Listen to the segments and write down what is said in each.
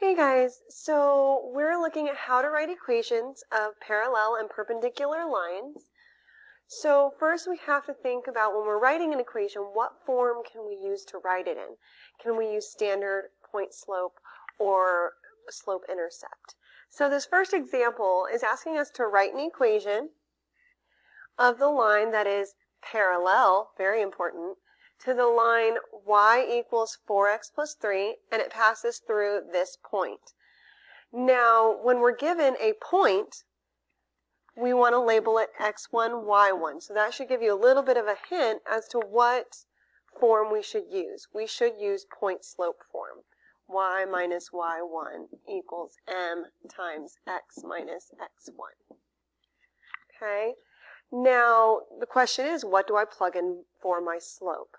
Hey guys, so we're looking at how to write equations of parallel and perpendicular lines. So first we have to think about when we're writing an equation, what form can we use to write it in? Can we use standard, point slope, or slope intercept? So this first example is asking us to write an equation of the line that is parallel, very important, to the line y equals 4x plus 3, and it passes through this point. Now, when we're given a point, we want to label it x1, y1. So that should give you a little bit of a hint as to what form we should use. We should use point slope form. Y minus y1 equals m times x minus x1. Okay? Now, the question is, what do I plug in for my slope?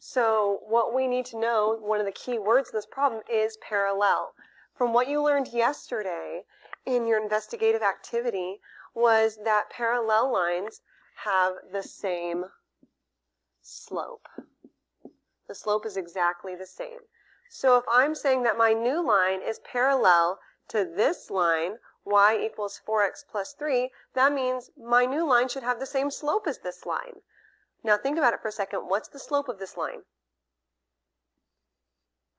So what we need to know, one of the key words of this problem is parallel. From what you learned yesterday in your investigative activity was that parallel lines have the same slope. The slope is exactly the same. So if I'm saying that my new line is parallel to this line, y equals 4x plus 3, that means my new line should have the same slope as this line. Now think about it for a second. What's the slope of this line?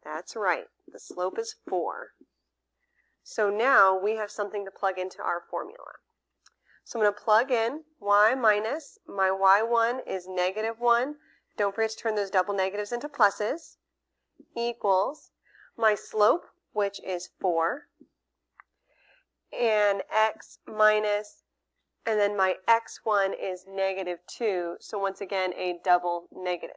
That's right. The slope is 4. So now we have something to plug into our formula. So I'm going to plug in y minus, my y1 is negative 1. Don't forget to turn those double negatives into pluses, equals my slope, which is 4, and x minus, and then my x1 is negative 2, so once again a double negative.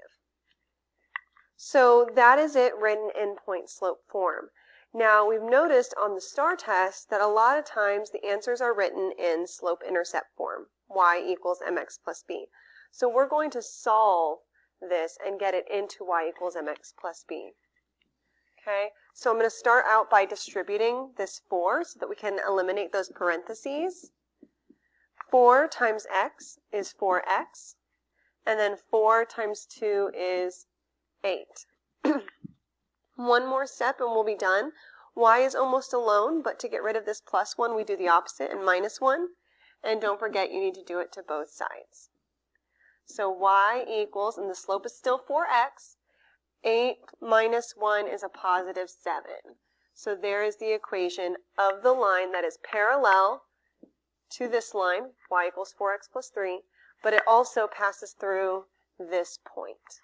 So that is it written in point slope form. Now we've noticed on the STAR test that a lot of times the answers are written in slope intercept form, y equals mx plus b. So we're going to solve this and get it into y equals mx plus b. Okay, so I'm going to start out by distributing this 4 so that we can eliminate those parentheses. 4 times x is 4x, and then 4 times 2 is 8. One more step and we'll be done. Y is almost alone, but to get rid of this plus 1, we do the opposite and minus 1. And don't forget, you need to do it to both sides. So y equals, and the slope is still 4x, 8 minus 1 is a positive 7. So there is the equation of the line that is parallel to this line, y equals 4x plus 3, but it also passes through this point.